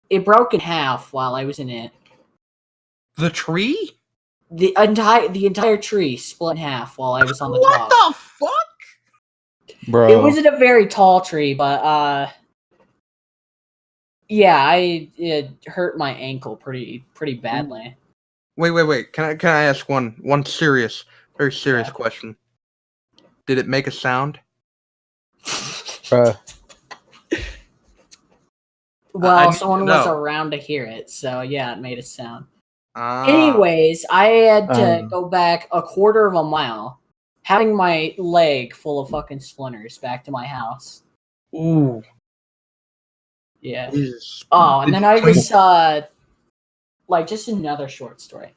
it broke in half while I was in it. The tree? The entire tree split in half while I was on the top. What the fuck? Bro. It wasn't a very tall tree, but Yeah, it hurt my ankle pretty badly. Wait. Can I ask one very serious Yeah. question? Did it make a sound? Bruh. Well, I need to someone was know. around to hear it, so yeah, it made a sound. Ah. Anyways, I had to Um. go back a quarter of a mile, having my leg full of fucking splinters back to my house. Ooh. Yeah. Jesus. Oh, and Did then you I play- was like just another short story.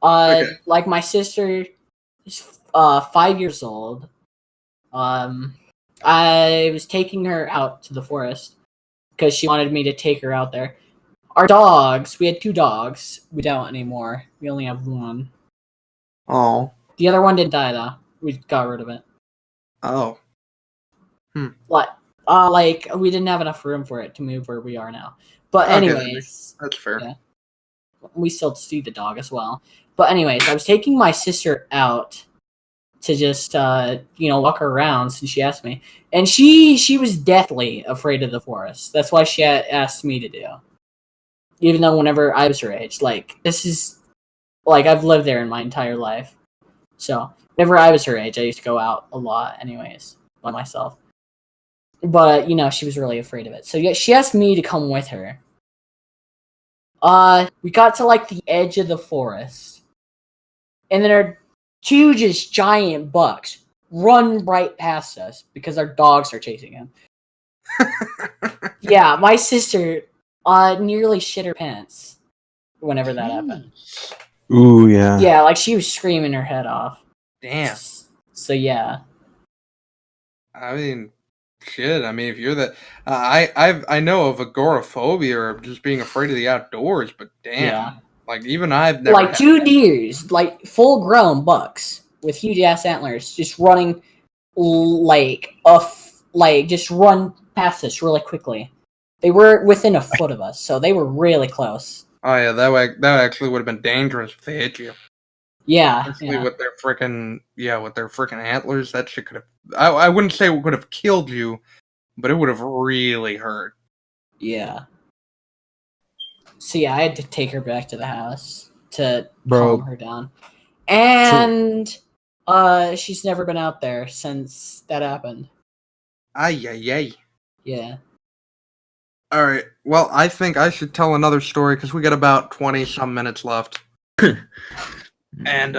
Okay. Like my sister is 5 years old. I was taking her out to the forest because she wanted me to take her out there. Our dogs, we had 2 dogs. We don't anymore. We only have 1. Oh. The other one didn't die though. We got rid of it. Oh. Like we didn't have enough room for it to move where we are now. But Okay, anyways, That's fair. yeah. We still see the dog as well. But anyways, I was taking my sister out to just walk her around since she asked me, and she was deathly afraid of the forest. That's why she asked me to do. Even though whenever I was her age, like this is like I've lived there in my entire life, so whenever I was her age, I used to go out a lot, anyways, by myself. But she was really afraid of it, so yeah, she asked me to come with her. We got to like the edge of the forest, and then our 2 just giant bucks run right past us because our dogs are chasing him. Yeah, my sister nearly shit her pants whenever that happened. Ooh, yeah. Yeah, like she was screaming her head off. Damn. So yeah. I mean, shit. I mean, if you're the, I know of agoraphobia or just being afraid of the outdoors, but damn, Yeah. like even I've never Like had 2 deers, like full grown bucks with huge ass antlers, just running just run past us really quickly. They were within a foot of us, so they were really close. Oh yeah, that actually would have been dangerous if they hit you. Yeah, Especially yeah. with their freaking antlers. That shit could have. I wouldn't say it would have killed you, but it would have really hurt. Yeah. So yeah, I had to take her back to the house to Bro. calm her down. And she's never been out there since that happened. Ay. Yeah. All right. Well, I think I should tell another story because we got about 20 some minutes left. And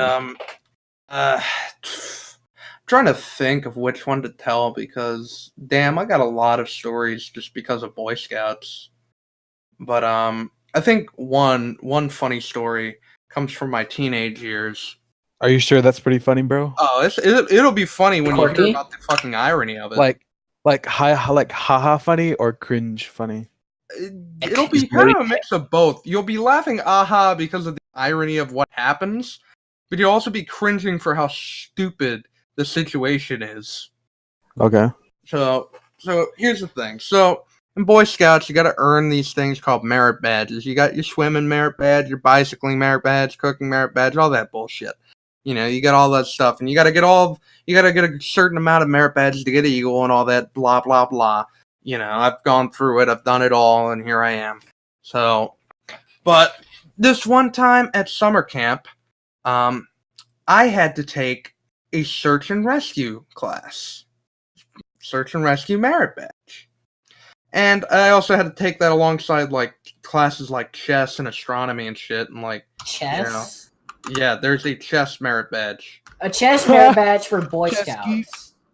trying to think of which one to tell because damn, I got a lot of stories just because of Boy Scouts. But I think one funny story comes from my teenage years. Are you sure that's pretty funny, bro? Oh, it'll be funny when you hear Quirky? about the fucking irony of it. Like haha funny or cringe funny? It'll be kind of a mix of both. You'll be laughing aha because of the irony of what happens, but you'll also be cringing for how stupid the situation is. Okay. So here's the thing. So in Boy Scouts, you got to earn these things called merit badges. You got your swimming merit badge, your bicycling merit badge, cooking merit badge, all that bullshit. You got all that stuff, and you got to get a certain amount of merit badges to get Eagle and all that blah blah blah. I've gone through it, I've done it all, and here I am. So, but this one time at summer camp, I had to take a search and rescue class. Search and rescue merit badge. And I also had to take that alongside like classes like chess and astronomy and shit and like Chess? yeah, there's a chess merit badge. A chess merit badge for Boy Chess Scouts. geek.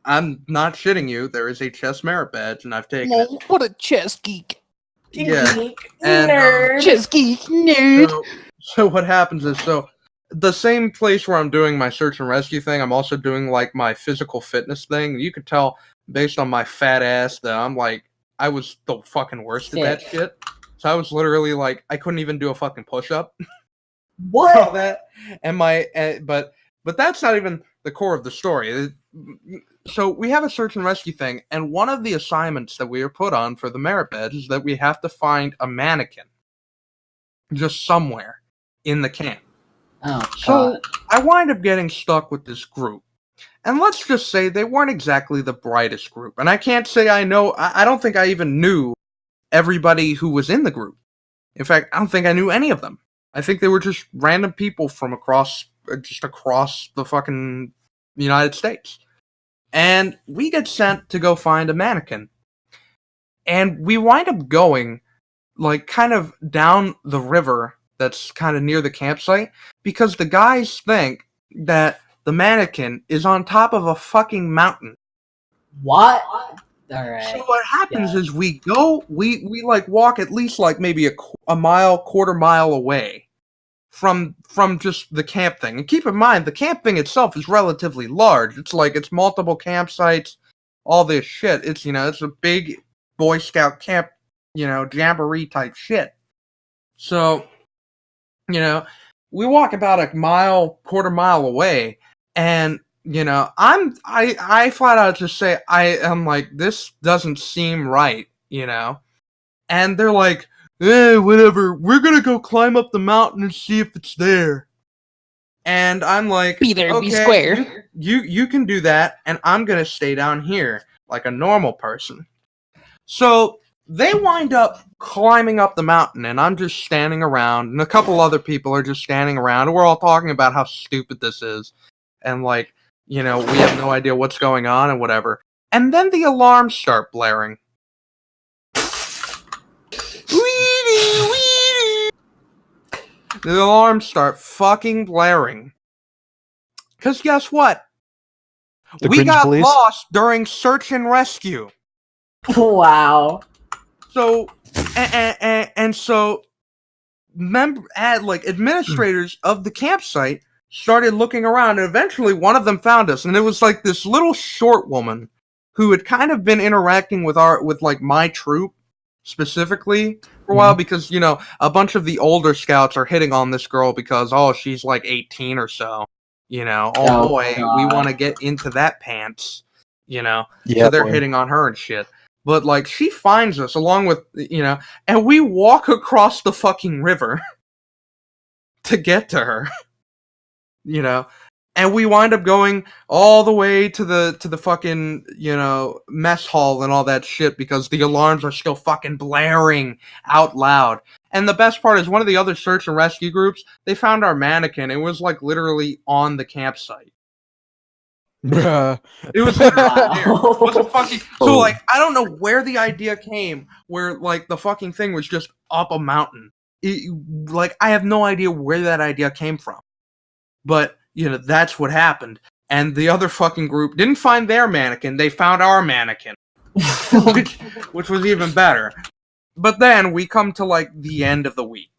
I'm not shitting you. There is a chess merit badge, and I've taken it. What a chess geek. Yeah. Geek. And, Nerd. Chess geek nerd. So what happens is, the same place where I'm doing my search and rescue thing, I'm also doing like my physical fitness thing. You could tell based on my fat ass that I was the fucking worst at that shit. So I was literally like, I couldn't even do a fucking push up. What? All that, and but that's not even the core of the story. So we have a search and rescue thing, and one of the assignments that we are put on for the merit badge is that we have to find a mannequin just somewhere in the camp. Oh, So God. I wind up getting stuck with this group. And let's just say they weren't exactly the brightest group. And I can't say I know, I don't think I even knew everybody who was in the group. In fact, I don't think I knew any of them. I think they were just random people from across the fucking United States. And we get sent to go find a mannequin. And we wind up going, like, kind of down the river that's kind of near the campsite, because the guys think that the mannequin is on top of a fucking mountain. What? Alright. So what happens is we like walk at least like maybe a mile, quarter mile away from just the camp thing. And keep in mind, the camp thing itself is relatively large. It's multiple campsites, all this shit. It's a big Boy Scout camp, jamboree type shit. So, we walk about a mile, quarter mile away, and I flat out just say I am like, this doesn't seem right, and they're like, whatever, we're gonna go climb up the mountain and see if it's there. And I'm like, Be there, okay, be square. You can do that, and I'm gonna stay down here like a normal person. So they wind up climbing up the mountain, and I'm just standing around, and a couple other people are just standing around, and we're all talking about how stupid this is, and like, we have no idea what's going on and whatever. And then the alarms start blaring. The alarms start fucking blaring. Because guess what? The We cringe got police? lost during search and rescue. Wow. So, and so, administrators of the campsite started looking around, and eventually one of them found us, and it was like this little short woman who had kind of been interacting with my troop specifically for a while, because a bunch of the older scouts are hitting on this girl because she's like 18 or so. Oh, boy, God. we want to get into that pants. Yeah, so they're boy. hitting on her and shit. But like, she finds us along with and we walk across the fucking river to get to her. And we wind up going all the way to the fucking, mess hall and all that shit, because the alarms are still fucking blaring out loud. And the best part is, one of the other search and rescue groups, they found our mannequin. It was like literally on the campsite. Bruh. It was literally there. Wow. What the fucking... So like, I don't know where the idea came, where like the fucking thing was just up a mountain. I have no idea where that idea came from. But, that's what happened. And the other fucking group didn't find their mannequin, they found our mannequin. which was even better. But then we come to, like, the end of the week.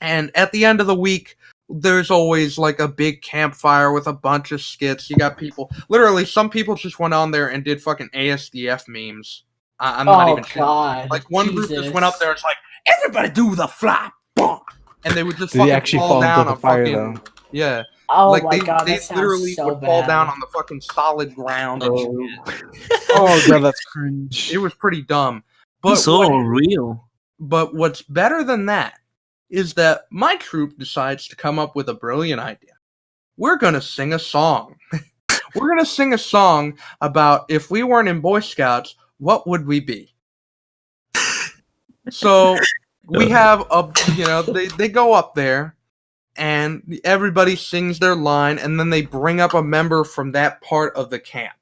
And at the end of the week, there's always, like, a big campfire with a bunch of skits. You got people... Literally, some people just went on there and did fucking ASDF memes. I'm not even sure. God. Like, one group just went up there and it's like, everybody do the flop! And they would just Did he fucking actually fall fall into down the on fire, fucking... though? Yeah. Oh Like, my God, they that sounds literally so would bad. fall down on the fucking solid ground and shit. Oh god, that's cringe. It was pretty dumb. But so real. But what's better than that is that my troop decides to come up with a brilliant idea. We're gonna sing a song. We're gonna sing a song about, if we weren't in Boy Scouts, what would we be? So we have they go up there, and everybody sings their line, and then they bring up a member from that part of the camp.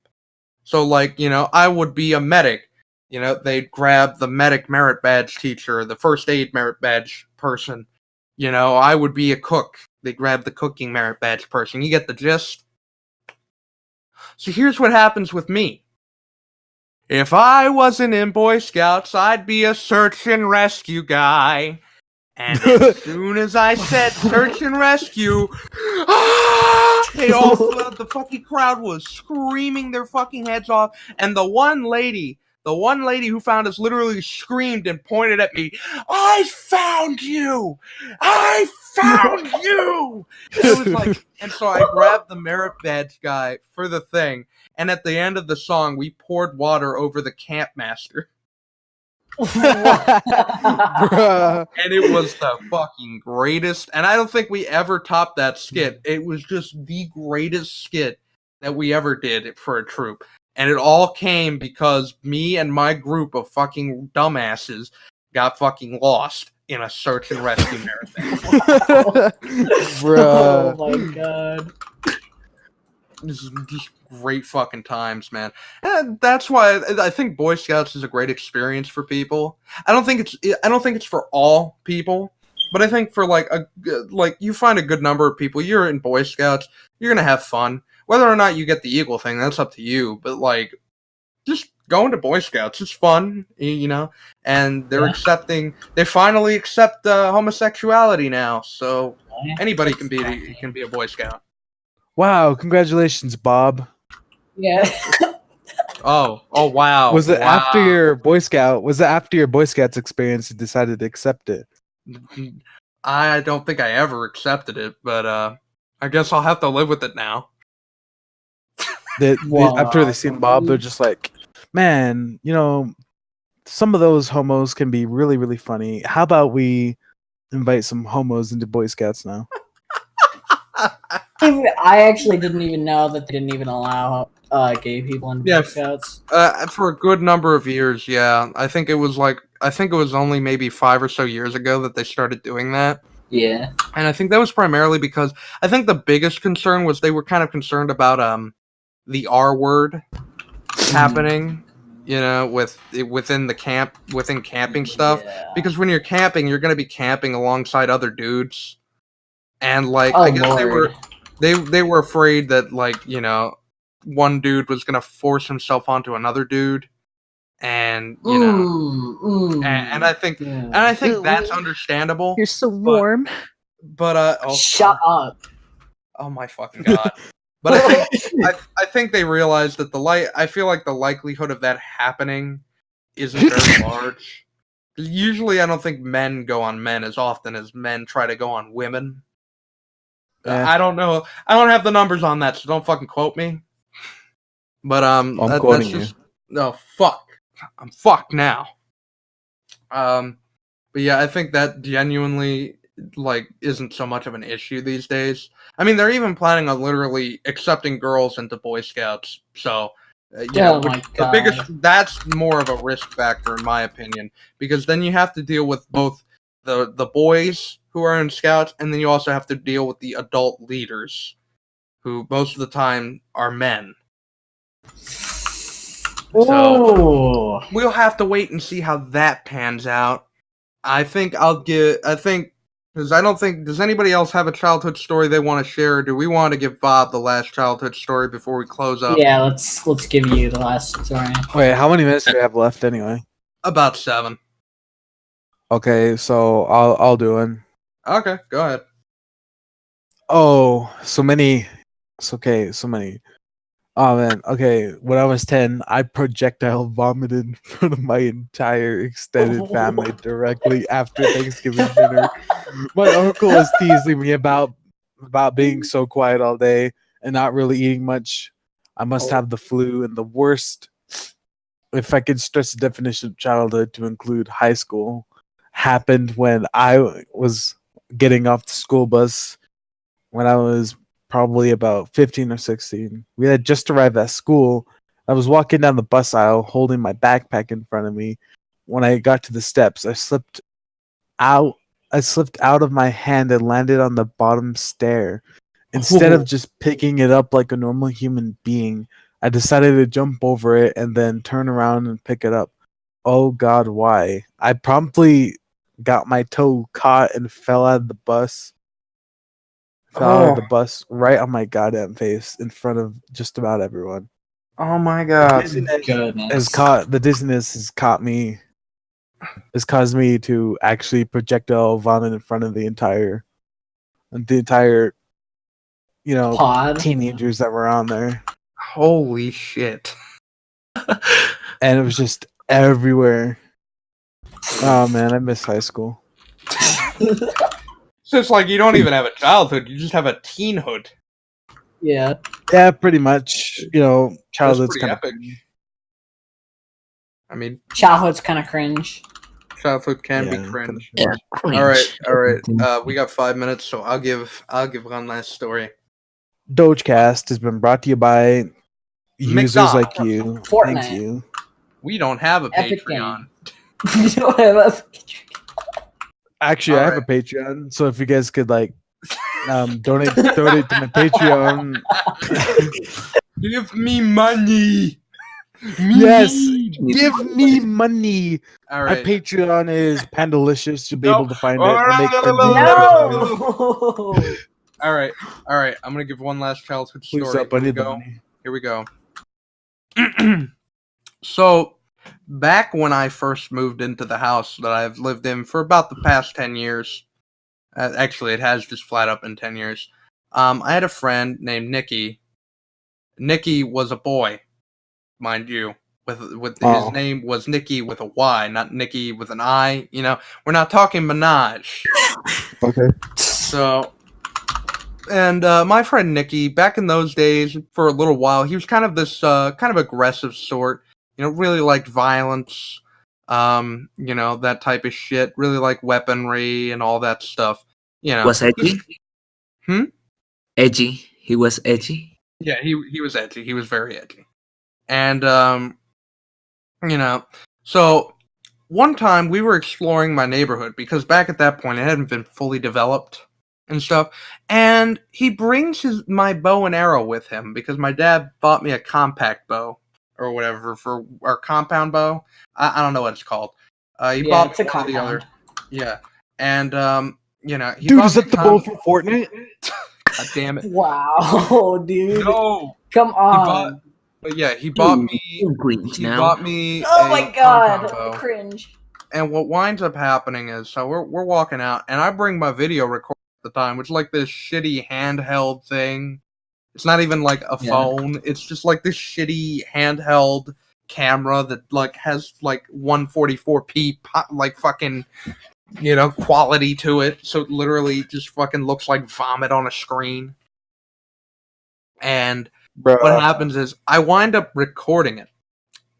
So, like, I would be a medic. They'd grab the medic merit badge teacher, the first aid merit badge person. I would be a cook. They grab the cooking merit badge person. You get the gist? So here's what happens with me. If I wasn't in Boy Scouts, I'd be a search and rescue guy. And as soon as I said search and rescue, the fucking crowd was screaming their fucking heads off. And the one lady who found us literally screamed and pointed at me, "I found you! I found you!" And it was like, and so I grabbed the merit badge guy for the thing. And at the end of the song, we poured water over the camp master. Bruh. And it was the fucking greatest. And I don't think we ever topped that skit. It was just the greatest skit that we ever did for a troop. And it all came because me and my group of fucking dumbasses got fucking lost in a search and rescue marathon. Oh Bruh. my god. This is just great fucking times, man. And that's why I think Boy Scouts is a great experience for people. I don't think it's for all people, but I think for like you find a good number of people, you're in Boy Scouts, you're gonna have fun. Whether or not you get the Eagle thing, that's up to you. But like, just going to Boy Scouts is fun, you know. And they finally accept homosexuality now, so anybody can be a Boy Scout. Wow, congratulations, Bob. Yeah. Oh wow. Was it Wow. after your Boy Scouts experience you decided to accept it? I don't think I ever accepted it, but I guess I'll have to live with it now. After they seen Bob, they're just like, man, you know, some of those homos can be really, really funny. How about we invite some homos into Boy Scouts now? I actually didn't even know that they didn't even allow gay people in Boy Scouts. For a good number of years, yeah. I think it was only maybe 5 or so years ago that they started doing that. Yeah. And I think that was primarily because I think the biggest concern was they were kind of concerned about the R word happening, you know, within camping stuff. Yeah. Because when you're camping, you're gonna be camping alongside other dudes. And like Oh, I guess Lord. they were afraid that, like, you know, one dude was gonna force himself onto another dude, and you know, and I think that's understandable. You're so warm. But Shut up. oh my fucking god! But I think they realized that I feel like the likelihood of that happening isn't very large. Usually, I don't think men go on men as often as men try to go on women. I don't know. I don't have the numbers on that, so don't fucking quote me. But I'm quoting you. No, fuck. I'm fucked now. But yeah, I think that genuinely like isn't so much of an issue these days. I mean, they're even planning on literally accepting girls into Boy Scouts. So, that's more of a risk factor in my opinion, because then you have to deal with both the boys who are in Scouts, and then you also have to deal with the adult leaders, who most of the time are men. So we'll have to wait and see how that pans out. I think because I don't think, does anybody else have a childhood story they want to share? Or do we want to give Bob the last childhood story before we close up? Yeah, let's give you the last story. Wait, how many minutes do we have left anyway? About 7. Okay, so I'll do one. Okay, go ahead. Oh, so many. It's okay, so many. Oh man, okay. When I was 10, I projectile vomited in front of my entire extended family directly after Thanksgiving dinner. My uncle was teasing me about being so quiet all day and not really eating much. I must have the flu, and the worst, if I could stress the definition of childhood to include high school, happened when I was getting off the school bus when I was probably about 15 or 16. We had just arrived at school. I was walking down the bus aisle holding my backpack in front of me. When I got to the steps, I slipped out of my hand and landed on the bottom stair. Instead of just picking it up like a normal human being, I decided to jump over it and then turn around and pick it up. Oh god, why? I promptly got my toe caught and fell out of the bus. Fell out of the bus right on my goddamn face in front of just about everyone. Oh my god. The dizziness has caught me. Has caused me to actually projectile vomit in front of the entire, you know, Pod. teenagers that were on there. Holy shit. And it was just everywhere. Oh man, I miss high school. So it's like you don't even have a childhood, you just have a teenhood. Yeah. Yeah, pretty much. You know, childhood's kind of epic. I mean, childhood's kind of cringe. Childhood can be cringe. Yeah, All right. We got 5 minutes, so I'll give one last story. Dogecast has been brought to you by users McDonald's. like you. Fortnite. Thank you. We don't have a Epic Patreon. You don't have a Actually, I have a Alright. Patreon, so if you guys could like donate to my Patreon. Give me money. Yes, give me money. All My right. Patreon is Pandalicious. You'll be No. able to find it. I make cringy No. videos. All right. I'm gonna give one last childhood Please story. up, I Here we need the go. money. Here we go. So, back when I first moved into the house that I've lived in for about the past 10 years, actually, it has just flat up in 10 years. I had a friend named Nikki. Nikki was a boy, mind you. With Oh. his name was Nikki with a Y, not Nikki with an I. You know, we're not talking Minaj. Okay. So, and my friend Nikki, back in those days, for a little while, he was kind of this kind of aggressive sort. You know, really liked violence. You know, that type of shit. Really liked weaponry and all that stuff. You know, Was edgy? Hmm? Edgy. He was edgy. Yeah, he was edgy. He was very edgy. And you know, so one time we were exploring my neighborhood because back at that point it hadn't been fully developed and stuff. And he brings my bow and arrow with him because my dad bought me a compact bow or whatever for our compound bow. I don't know what it's called. He Yeah, bought it's me a one of the other. compound. Yeah, and you know, he Dude, bought is me that the a bow from Fortnite? God damn it! Wow, dude. No, Come bought- on. but yeah, he bought me. Don't cringe He now. bought me. Oh a my god, compound bow. the cringe. And what winds up happening is, so we're walking out, and I bring my video recorder at the time, which is like this shitty handheld thing. It's not even like a Yeah. phone. It's just like this shitty handheld camera that like has like 144p like fucking, you know, quality to it. So it literally just fucking looks like vomit on a screen. And Bro. what happens is I wind up recording it.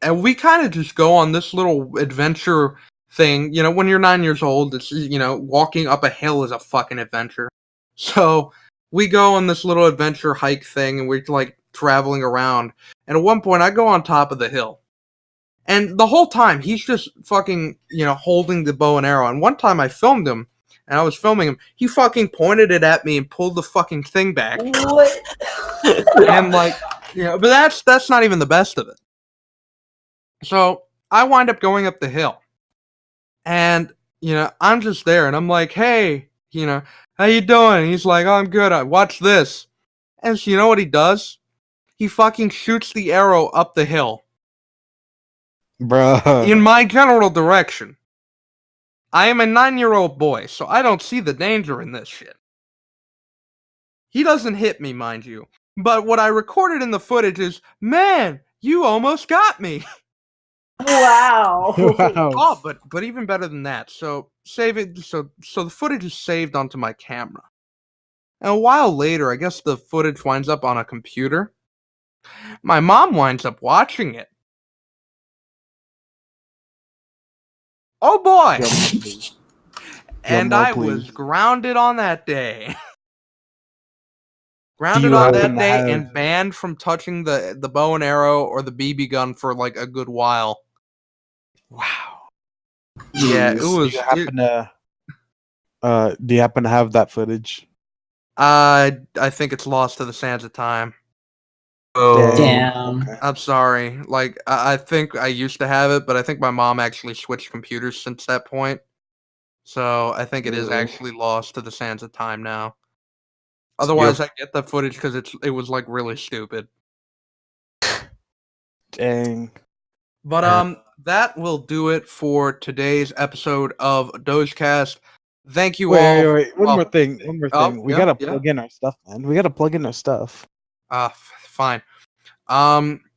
And we kind of just go on this little adventure thing. You know, when you're 9 years old, it's, you know, walking up a hill is a fucking adventure. So we go on this little adventure hike thing and we're like traveling around. And at one point I go on top of the hill. And the whole time he's just fucking, you know, holding the bow and arrow. And one time I filmed him and I was filming him. He fucking pointed it at me and pulled the fucking thing back. What? And like, you know, but that's not even the best of it. So I wind up going up the hill, and you know I'm just there, and I'm like, "Hey, you know, how you doing?" And he's like, "Oh, I'm good. Watch this." And so you know what he does? He fucking shoots the arrow up the hill Bro. in my general direction. I am a 9-year-old boy, so I don't see the danger in this shit. He doesn't hit me, mind you, but what I recorded in the footage is, "Man, you almost got me." Wow. Wow. Oh, but even better than that. So save it. So the footage is saved onto my camera. And a while later, I guess the footage winds up on a computer. My mom winds up watching it. Oh boy! And more, I was please. grounded on that day. Grounded you on that happen to day have- and banned from touching the bow and arrow or the BB gun for like a good while. Wow. Yeah, it Do was. you happen to have that footage? I think it's lost to the sands of time. Oh, Damn. Okay. I'm sorry. Like, I think I used to have it, but I think my mom actually switched computers since that point. So I think it is Ooh. actually lost to the sands of time now. Otherwise, I get the footage because it was like really stupid. Dang. But that will do it for today's episode of Dogecast. Thank you all. Wait. One oh, more thing. One more oh, thing. We yeah, gotta yeah. plug in our stuff, man. We gotta plug in our stuff. Fine.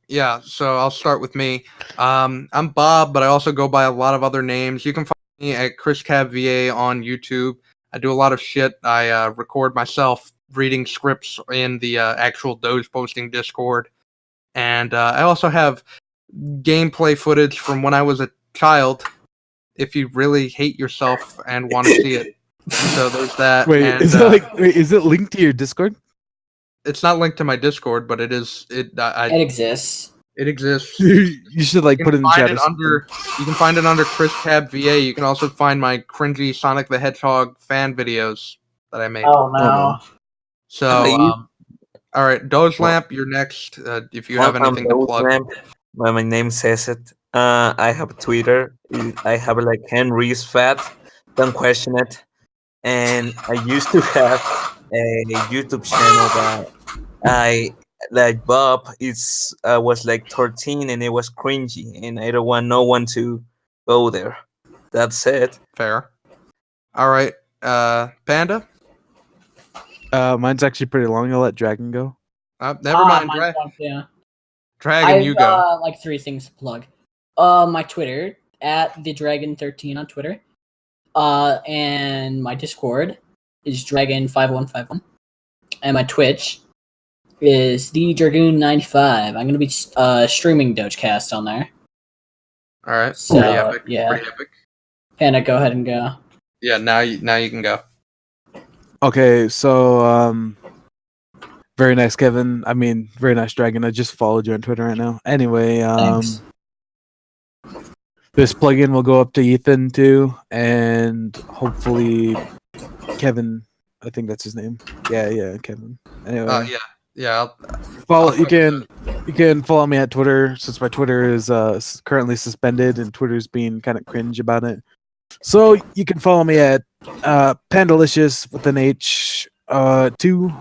Yeah, so I'll start with me. I'm Bob, but I also go by a lot of other names. You can find me at ChrisCabVA on YouTube. I do a lot of shit. I record myself reading scripts in the actual Doge posting Discord. And I also have gameplay footage from when I was a child, if you really hate yourself and want to see it. So there's that. Wait, and, is it linked to your Discord? it's not linked to my Discord, but it is. It exists. It exists. You should like put it in the chat. You can find it under Chris Cab VA. You can also find my cringy Sonic the Hedgehog fan videos that I made. Oh no. So, Hello. all right, Doge Lamp, you're next. If you have anything to plug. Well, my name says it. I have Twitter. I have like Henry's Fat. Don't question it. And I used to have a YouTube channel that I like Bob. Was like 13 and it was cringy, and I don't want no one to go there. That's it. Fair. All right, Panda. Mine's actually pretty long. I'll let Dragon go. Never mind. Yeah. Dragon, you go. Like 3 things to plug. My Twitter at thedragon13 on Twitter. And my Discord is Dragon5151. And my Twitch is thedragoon95. I'm gonna be streaming Dogecast on there. All right. So, pretty epic. yeah. Pretty epic. Panda, go ahead and go. Yeah. Now you can go. Okay, so very nice, Kevin. I mean, very nice, Dragon. I just followed you on Twitter right now. Anyway, Thanks. this plugin will go up to Ethan too, and hopefully Kevin. I think that's his name. Yeah, Kevin. Anyway, yeah. follow. You can follow me at Twitter since my Twitter is currently suspended and Twitter's being kind of cringe about it. So you can follow me at Pandalicious with an H 2,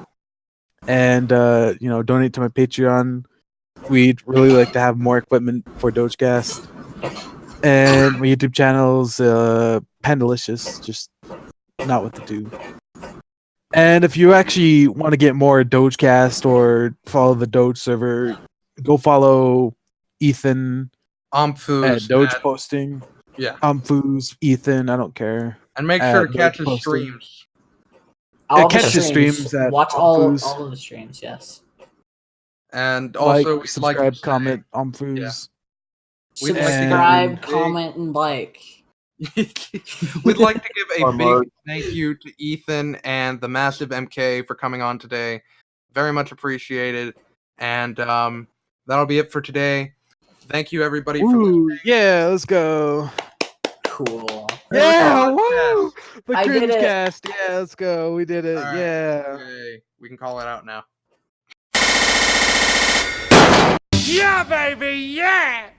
and donate to my Patreon. We'd really like to have more equipment for Dogecast. And my YouTube channel's Pandalicious, just not with the 2. And if you actually want to get more Dogecast or follow the Doge server, go follow Ethan at Doge Posting. Yeah. Foos, Ethan, I don't care. And make sure to catch his streams. Catch his streams. Watch all of the streams, yes. And also, like, subscribe, comment, Foos. Yeah. Subscribe, comment, and like. We'd like to give a big thank you to Ethan and the massive MK for coming on today. Very much appreciated. And that'll be it for today. Thank you, everybody, for listening. Yeah, let's go. Cool. Yeah, woo! The I did Cringe it. Cast. Yeah, let's go. We did it. All right. Yeah. Yay. We can call it out now. Yeah, baby, yeah!